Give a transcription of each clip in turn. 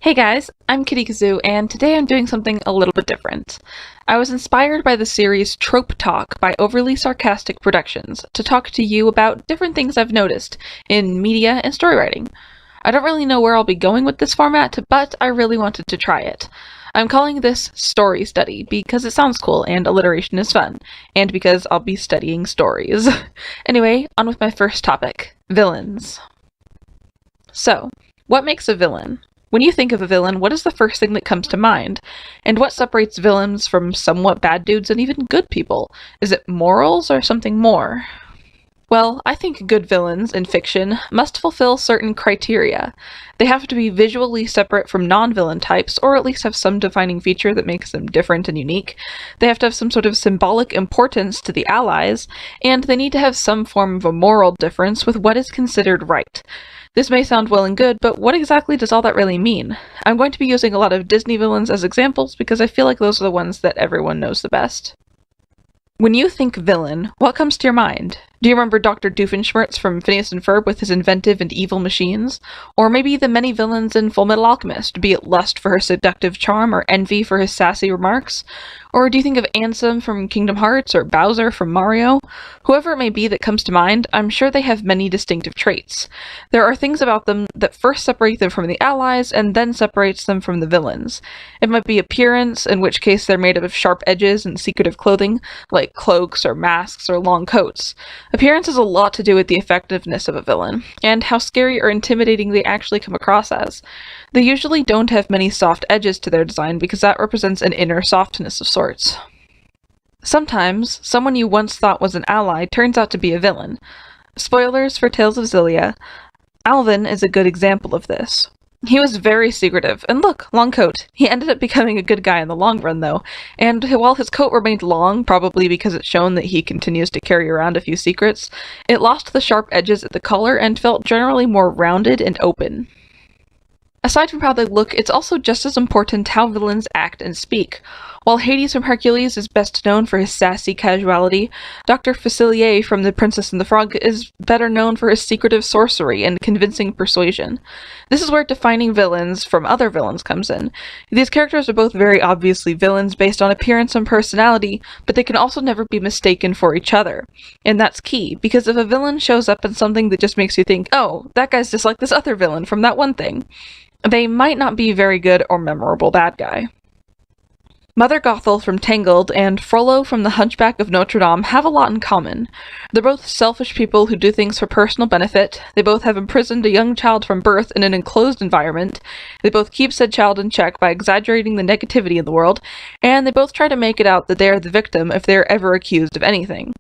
Hey guys, I'm Kitty Kazoo, and today I'm doing something a little bit different. I was inspired by the series Trope Talk by Overly Sarcastic Productions to talk to you about different things I've noticed in media and storywriting. I don't really know where I'll be going with this format, but I really wanted to try it. I'm calling this Story Study because it sounds cool and alliteration is fun, and because I'll be studying stories. Anyway, on with my first topic, villains. So, what makes a villain? When you think of a villain, what is the first thing that comes to mind? And what separates villains from somewhat bad dudes and even good people? Is it morals or something more? Well, I think good villains in fiction must fulfill certain criteria. They have to be visually separate from non-villain types, or at least have some defining feature that makes them different and unique. They have to have some sort of symbolic importance to the allies, and they need to have some form of a moral difference with what is considered right. This may sound well and good, but what exactly does all that really mean? I'm going to be using a lot of Disney villains as examples because I feel like those are the ones that everyone knows the best. When you think villain, what comes to your mind? Do you remember Dr. Doofenshmirtz from Phineas and Ferb with his inventive and evil machines? Or maybe the many villains in Fullmetal Alchemist, be it Lust for her seductive charm or Envy for his sassy remarks? Or do you think of Ansem from Kingdom Hearts or Bowser from Mario? Whoever it may be that comes to mind, I'm sure they have many distinctive traits. There are things about them that first separate them from the allies and then separates them from the villains. It might be appearance, in which case they're made of sharp edges and secretive clothing, like cloaks or masks or long coats. Appearance has a lot to do with the effectiveness of a villain, and how scary or intimidating they actually come across as. They usually don't have many soft edges to their design because that represents an inner softness of sorts. Sometimes, someone you once thought was an ally turns out to be a villain. Spoilers for Tales of Xillia. Alvin is a good example of this. He was very secretive, and look, long coat. He ended up becoming a good guy in the long run, though, and while his coat remained long, probably because it's shown that he continues to carry around a few secrets, it lost the sharp edges at the collar and felt generally more rounded and open. Aside from how they look, it's also just as important how villains act and speak. While Hades from Hercules is best known for his sassy casuality, Dr. Facilier from The Princess and the Frog is better known for his secretive sorcery and convincing persuasion. This is where defining villains from other villains comes in. These characters are both very obviously villains based on appearance and personality, but they can also never be mistaken for each other. And that's key, because if a villain shows up in something that just makes you think, oh, that guy's just like this other villain from that one thing, they might not be very good or memorable bad guy. Mother Gothel from Tangled and Frollo from The Hunchback of Notre Dame have a lot in common. They're both selfish people who do things for personal benefit, they both have imprisoned a young child from birth in an enclosed environment, they both keep said child in check by exaggerating the negativity in the world, and they both try to make it out that they are the victim if they are ever accused of anything.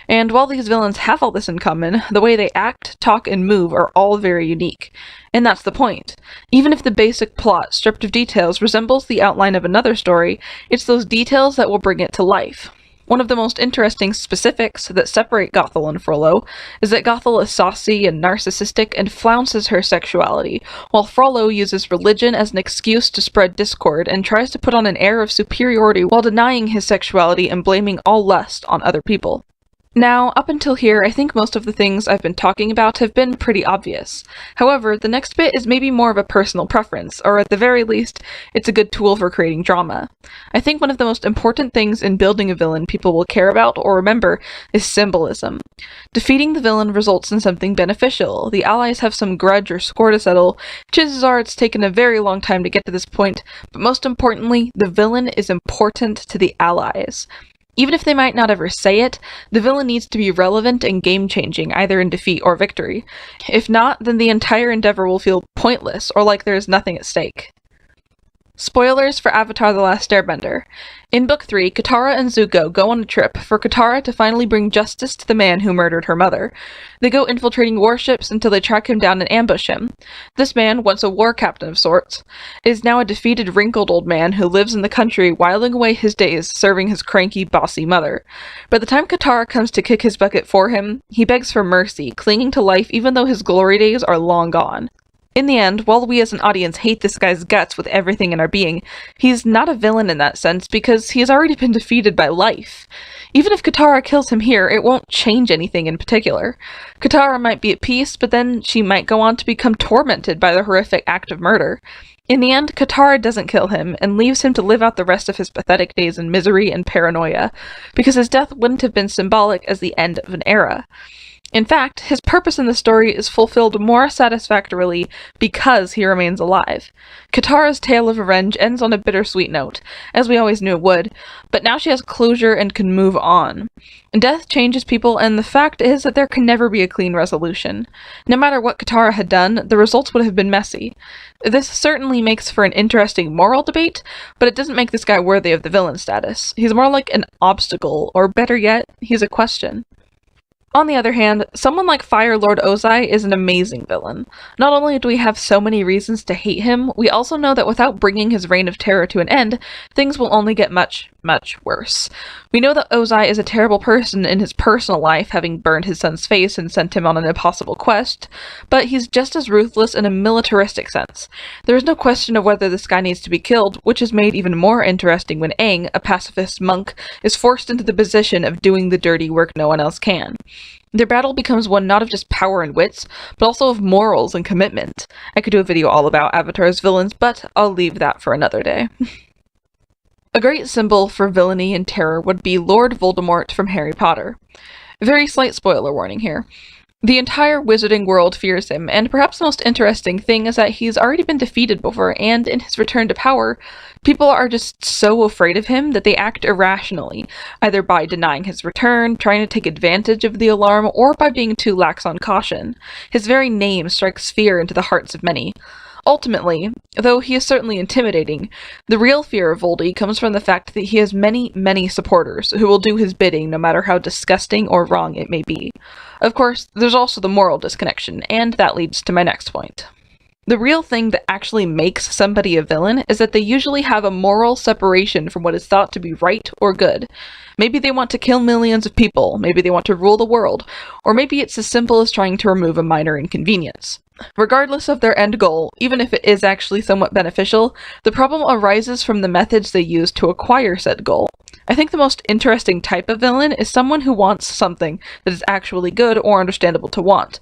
And while these villains have all this in common, the way they act, talk, and move are all very unique. And that's the point. Even if the basic plot, stripped of details, resembles the outline of another story, it's those details that will bring it to life. One of the most interesting specifics that separate Gothel and Frollo is that Gothel is saucy and narcissistic and flounces her sexuality, while Frollo uses religion as an excuse to spread discord and tries to put on an air of superiority while denying his sexuality and blaming all lust on other people. Now, up until here, I think most of the things I've been talking about have been pretty obvious. However, the next bit is maybe more of a personal preference, or at the very least, it's a good tool for creating drama. I think one of the most important things in building a villain people will care about or remember is symbolism. Defeating the villain results in something beneficial. The allies have some grudge or score to settle. Chances are it's taken a very long time to get to this point, but most importantly, the villain is important to the allies. Even if they might not ever say it, the villain needs to be relevant and game-changing, either in defeat or victory. If not, then the entire endeavor will feel pointless, or like there is nothing at stake. Spoilers for Avatar: The Last Airbender. In Book 3, Katara and Zuko go on a trip for Katara to finally bring justice to the man who murdered her mother. They go infiltrating warships until they track him down and ambush him. This man, once a war captain of sorts, is now a defeated, wrinkled old man who lives in the country whiling away his days serving his cranky, bossy mother. By the time Katara comes to kick his bucket for him, he begs for mercy, clinging to life even though his glory days are long gone. In the end, while we as an audience hate this guy's guts with everything in our being, he's not a villain in that sense because he has already been defeated by life. Even if Katara kills him here, it won't change anything in particular. Katara might be at peace, but then she might go on to become tormented by the horrific act of murder. In the end, Katara doesn't kill him and leaves him to live out the rest of his pathetic days in misery and paranoia, because his death wouldn't have been symbolic as the end of an era. In fact, his purpose in the story is fulfilled more satisfactorily because he remains alive. Katara's tale of revenge ends on a bittersweet note, as we always knew it would, but now she has closure and can move on. Death changes people, and the fact is that there can never be a clean resolution. No matter what Katara had done, the results would have been messy. This certainly makes for an interesting moral debate, but it doesn't make this guy worthy of the villain status. He's more like an obstacle, or better yet, he's a question. On the other hand, someone like Fire Lord Ozai is an amazing villain. Not only do we have so many reasons to hate him, we also know that without bringing his reign of terror to an end, things will only get much, much worse. We know that Ozai is a terrible person in his personal life, having burned his son's face and sent him on an impossible quest, but he's just as ruthless in a militaristic sense. There is no question of whether this guy needs to be killed, which is made even more interesting when Aang, a pacifist monk, is forced into the position of doing the dirty work no one else can. Their battle becomes one not of just power and wits, but also of morals and commitment. I could do a video all about Avatar's villains, but I'll leave that for another day. A great symbol for villainy and terror would be Lord Voldemort from Harry Potter. Very slight spoiler warning here. The entire wizarding world fears him, and perhaps the most interesting thing is that he's already been defeated before, and in his return to power, people are just so afraid of him that they act irrationally, either by denying his return, trying to take advantage of the alarm, or by being too lax on caution. His very name strikes fear into the hearts of many. Ultimately, though he is certainly intimidating, the real fear of Voldy comes from the fact that he has many, many supporters who will do his bidding no matter how disgusting or wrong it may be. Of course, there's also the moral disconnection, and that leads to my next point. The real thing that actually makes somebody a villain is that they usually have a moral separation from what is thought to be right or good. Maybe they want to kill millions of people, maybe they want to rule the world, or maybe it's as simple as trying to remove a minor inconvenience. Regardless of their end goal, even if it is actually somewhat beneficial, the problem arises from the methods they use to acquire said goal. I think the most interesting type of villain is someone who wants something that is actually good or understandable to want.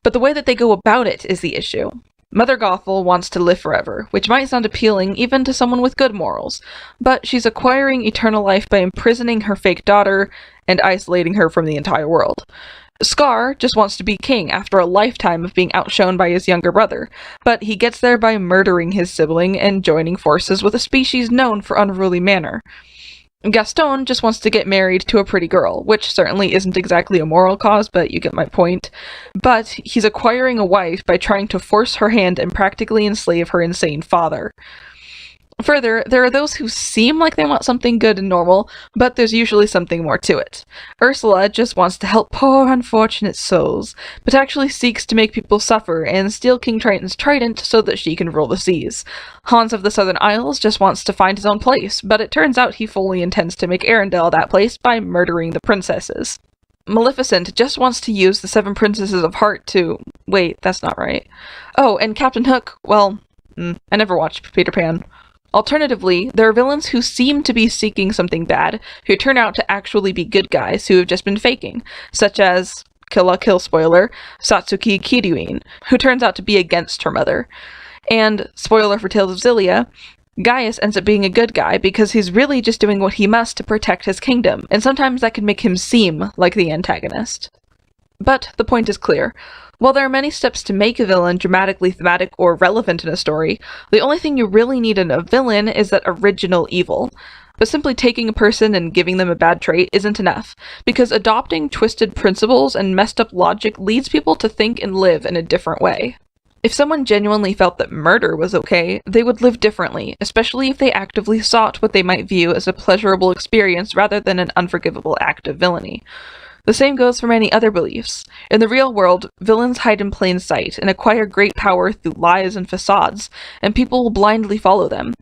But the way that they go about it is the issue. Mother Gothel wants to live forever, which might sound appealing even to someone with good morals, but she's acquiring eternal life by imprisoning her fake daughter and isolating her from the entire world. Scar just wants to be king after a lifetime of being outshone by his younger brother, but he gets there by murdering his sibling and joining forces with a species known for unruly manner. Gaston just wants to get married to a pretty girl, which certainly isn't exactly a moral cause, but you get my point. But he's acquiring a wife by trying to force her hand and practically enslave her insane father. Further, there are those who seem like they want something good and normal, but there's usually something more to it. Ursula just wants to help poor unfortunate souls, but actually seeks to make people suffer and steal King Triton's trident so that she can rule the seas. Hans of the Southern Isles just wants to find his own place, but it turns out he fully intends to make Arendelle that place by murdering the princesses. Maleficent just wants to use the 7 princesses of Heart to... Wait, that's not right. Oh, and Captain Hook, well, I never watched Peter Pan. Alternatively, there are villains who seem to be seeking something bad, who turn out to actually be good guys who have just been faking, such as, Kill la Kill spoiler, Satsuki Kiryuin, who turns out to be against her mother. And, spoiler for Tales of Xillia, Gaius ends up being a good guy because he's really just doing what he must to protect his kingdom, and sometimes that can make him seem like the antagonist. But the point is clear. While there are many steps to make a villain dramatically thematic or relevant in a story, the only thing you really need in a villain is that original evil. But simply taking a person and giving them a bad trait isn't enough, because adopting twisted principles and messed up logic leads people to think and live in a different way. If someone genuinely felt that murder was okay, they would live differently, especially if they actively sought what they might view as a pleasurable experience rather than an unforgivable act of villainy. The same goes for many other beliefs. In the real world, villains hide in plain sight and acquire great power through lies and facades, and people will blindly follow them.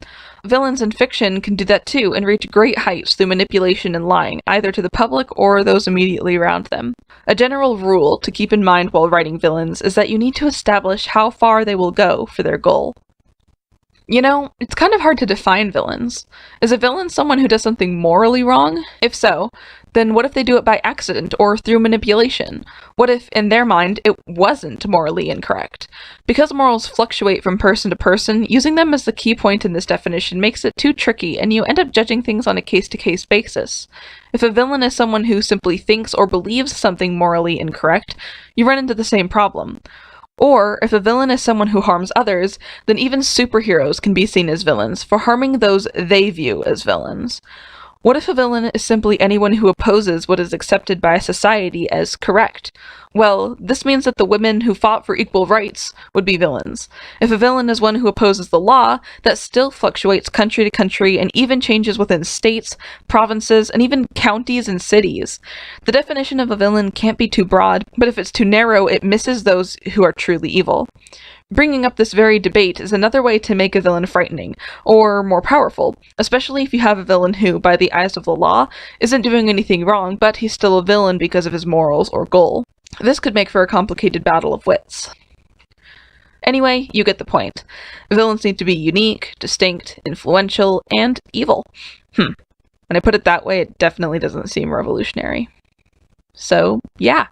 Villains in fiction can do that too and reach great heights through manipulation and lying, either to the public or those immediately around them. A general rule to keep in mind while writing villains is that you need to establish how far they will go for their goal. You know, it's kind of hard to define villains. Is a villain someone who does something morally wrong? If so, then what if they do it by accident or through manipulation? What if, in their mind, it wasn't morally incorrect? Because morals fluctuate from person to person, using them as the key point in this definition makes it too tricky, and you end up judging things on a case-to-case basis. If a villain is someone who simply thinks or believes something morally incorrect, you run into the same problem. Or, if a villain is someone who harms others, then even superheroes can be seen as villains for harming those they view as villains. What if a villain is simply anyone who opposes what is accepted by society as correct? Well, this means that the women who fought for equal rights would be villains. If a villain is one who opposes the law, that still fluctuates country to country and even changes within states, provinces, and even counties and cities. The definition of a villain can't be too broad, but if it's too narrow, it misses those who are truly evil. Bringing up this very debate is another way to make a villain frightening, or more powerful, especially if you have a villain who, by the eyes of the law, isn't doing anything wrong, but he's still a villain because of his morals or goal. This could make for a complicated battle of wits. Anyway, you get the point. Villains need to be unique, distinct, influential, and evil. When I put it that way, it definitely doesn't seem revolutionary. So, yeah.